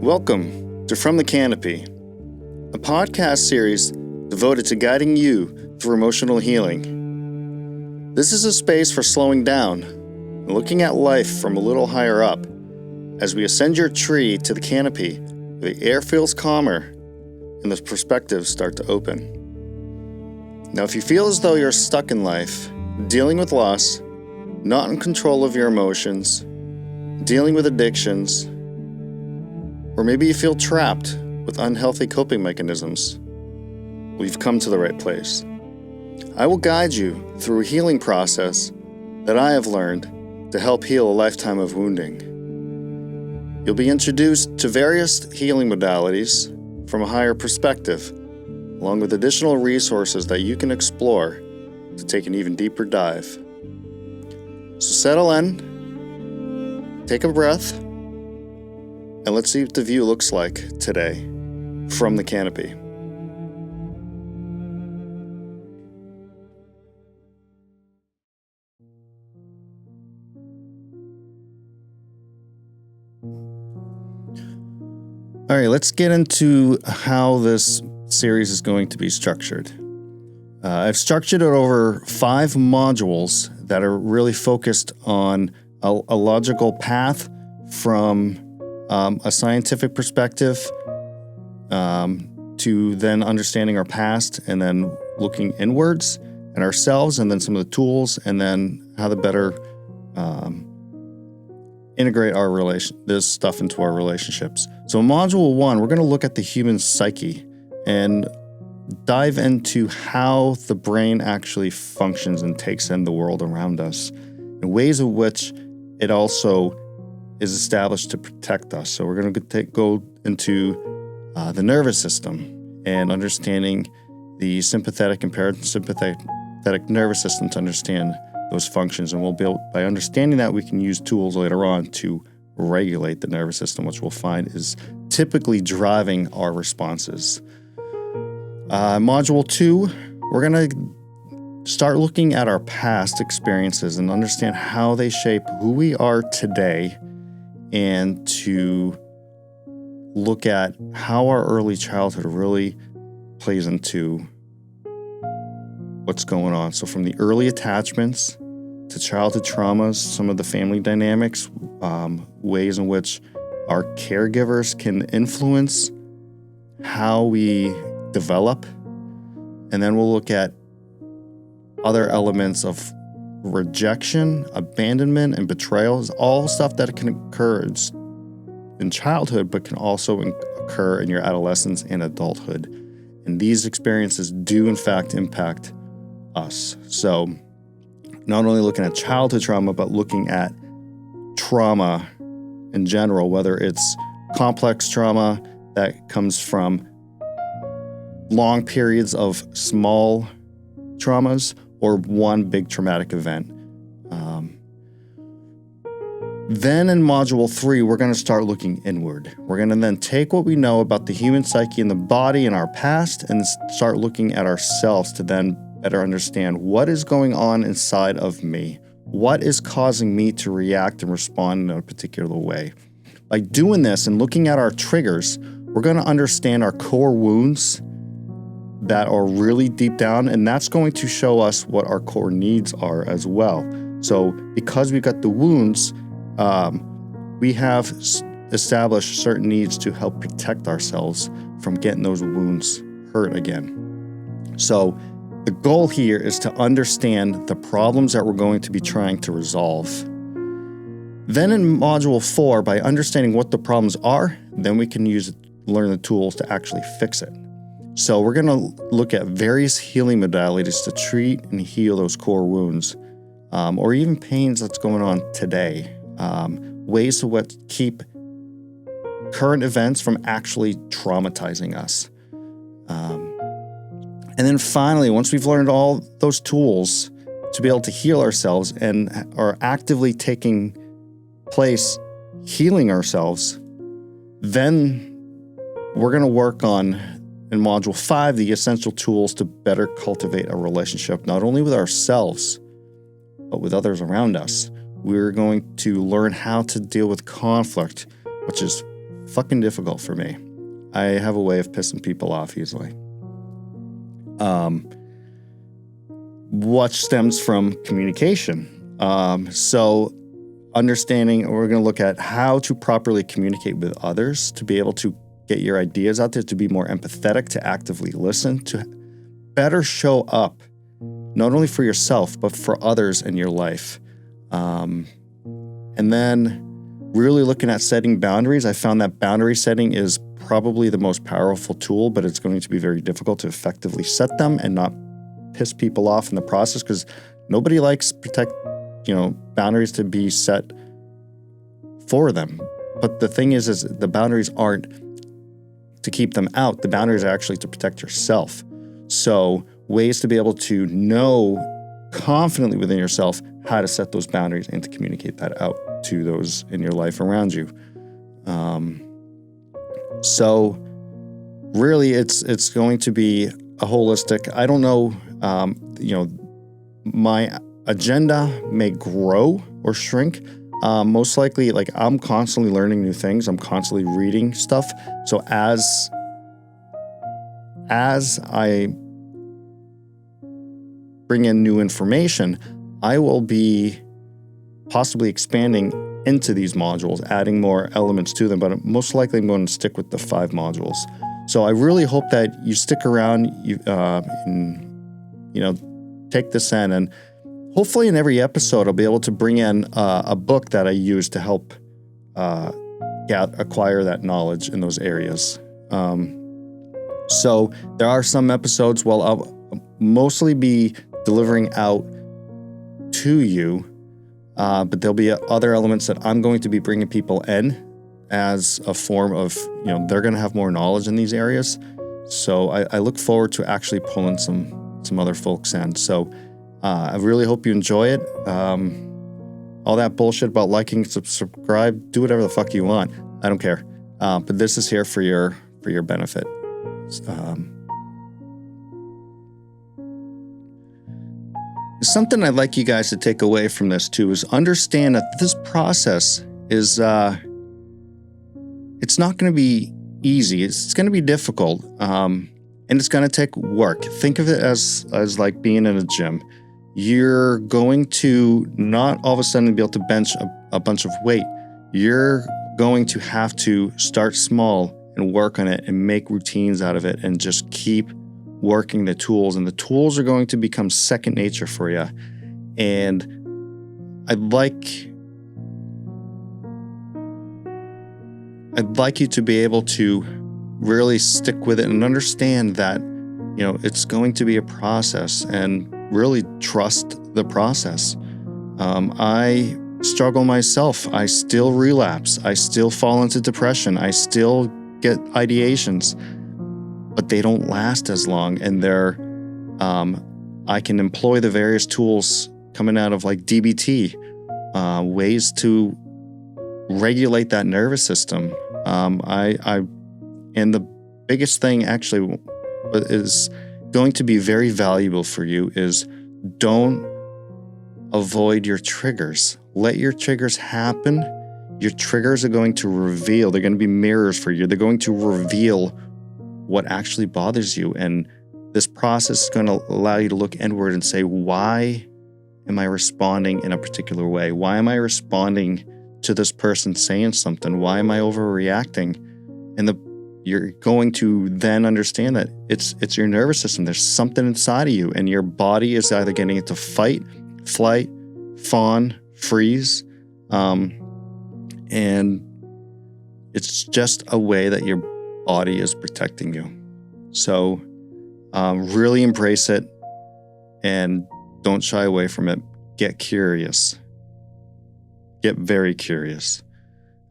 Welcome to From the Canopy, a podcast series devoted to guiding you through emotional healing. This is a space for slowing down and looking at life from a little higher up as we ascend your tree to the canopy where the air feels calmer and the perspectives start to open. Now, if you feel as though you're stuck in life, dealing with loss, not in control of your emotions, dealing with addictions, or maybe you feel trapped with unhealthy coping mechanisms, we've come to the right place. I will guide you through a healing process that I have learned to help heal a lifetime of wounding. You'll be introduced to various healing modalities from a higher perspective, along with additional resources that you can explore to take an even deeper dive. So settle in, take a breath, and let's see what the view looks like today from the canopy. All right, let's get into how this series is going to be structured. I've structured it over 5 modules that are really focused on a logical path from a scientific perspective to then understanding our past and then looking inwards at ourselves and then some of the tools and then how to better integrate this stuff into our relationships. So in Module 1, we're going to look at the human psyche and dive into how the brain actually functions and takes in the world around us in ways in which it also is established to protect us. So we're going to go into the nervous system and understanding the sympathetic and parasympathetic nervous system to understand those functions. And by understanding that, we can use tools later on to regulate the nervous system, which we'll find is typically driving our responses. Module 2, we're going to start looking at our past experiences and understand how they shape who we are today, and to look at how our early childhood really plays into what's going on. So from the early attachments to childhood traumas, some of the family dynamics, ways in which our caregivers can influence how we develop. And then we'll look at other elements of rejection, abandonment, and betrayal. Is all stuff that can occur in childhood, but can also occur in your adolescence and adulthood. And these experiences do, in fact, impact us. So not only looking at childhood trauma, but looking at trauma in general, whether it's complex trauma that comes from long periods of small traumas or one big traumatic event. Then in Module 3, we're going to start looking inward. We're going to then take what we know about the human psyche and the body and our past and start looking at ourselves to then better understand what is going on inside of me. What is causing me to react and respond in a particular way? By doing this and looking at our triggers, we're going to understand our core wounds that are really deep down, and that's going to show us what our core needs are as well. So because we've got the wounds, we have established certain needs to help protect ourselves from getting those wounds hurt again. So the goal here is to understand the problems that we're going to be trying to resolve. Then in Module 4, by understanding what the problems are, then we can learn the tools to actually fix it. So we're going to look at various healing modalities to treat and heal those core wounds, or even pains that's going on today. Ways to keep current events from actually traumatizing us. And then finally, once we've learned all those tools to be able to heal ourselves and are actively taking place healing ourselves, then we're going to work on in Module 5, the essential tools to better cultivate a relationship, not only with ourselves, but with others around us. We're going to learn how to deal with conflict, which is fucking difficult for me. I have a way of pissing people off easily. What stems from communication. So understanding, we're going to look at how to properly communicate with others, to be able to get your ideas out there, to be more empathetic, to actively listen, to better show up, not only for yourself, but for others in your life. And then really looking at setting boundaries. I found that boundary setting is probably the most powerful tool, but it's going to be very difficult to effectively set them and not piss people off in the process, because nobody likes boundaries to be set for them. But the thing is the boundaries aren't to keep them out. The boundaries are actually to protect yourself. So ways to be able to know confidently within yourself how to set those boundaries and to communicate that out to those in your life around you. So really it's going to be a holistic, I don't know, my agenda may grow or shrink. Most likely, like, I'm constantly learning new things. I'm constantly reading stuff. So as I bring in new information, I will be possibly expanding into these modules, adding more elements to them, but most likely I'm going to stick with the 5 modules. So I really hope that you stick around, take this in, and hopefully in every episode I'll be able to bring in a book that I use to help acquire that knowledge in those areas. So there are some episodes, I'll mostly be delivering out to you, but there'll be other elements that I'm going to be bringing people in as a form of, they're going to have more knowledge in these areas. So I look forward to actually pulling some other folks in. So I really hope you enjoy it. All that bullshit about liking, subscribe, do whatever the fuck you want. I don't care. But this is here for your benefit. Something I'd like you guys to take away from this too is understand that this process is, it's not going to be easy. It's going to be difficult. And it's going to take work. Think of it as like being in a gym. You're going to not all of a sudden be able to bench a bunch of weight. You're going to have to start small and work on it and make routines out of it and just keep working the tools. And the tools are going to become second nature for you. And I'd like you to be able to really stick with it and understand that, it's going to be a process, and really trust the process. I struggle myself. I still relapse. I still fall into depression. I still get ideations, but they don't last as long. And I can employ the various tools coming out of like DBT, ways to regulate that nervous system. And the biggest thing actually is going to be very valuable for you is don't avoid your triggers. Let your triggers happen. Your triggers are going to reveal. They're going to be mirrors for you. They're going to reveal what actually bothers you. And this process is going to allow you to look inward and say, why am I responding in a particular way? Why am I responding to this person saying something? Why am I overreacting? And you're going to then understand that it's your nervous system. There's something inside of you, and your body is either getting into fight, flight, fawn, freeze, and it's just a way that your body is protecting you. So really embrace it and don't shy away from it. Get curious. Get very curious.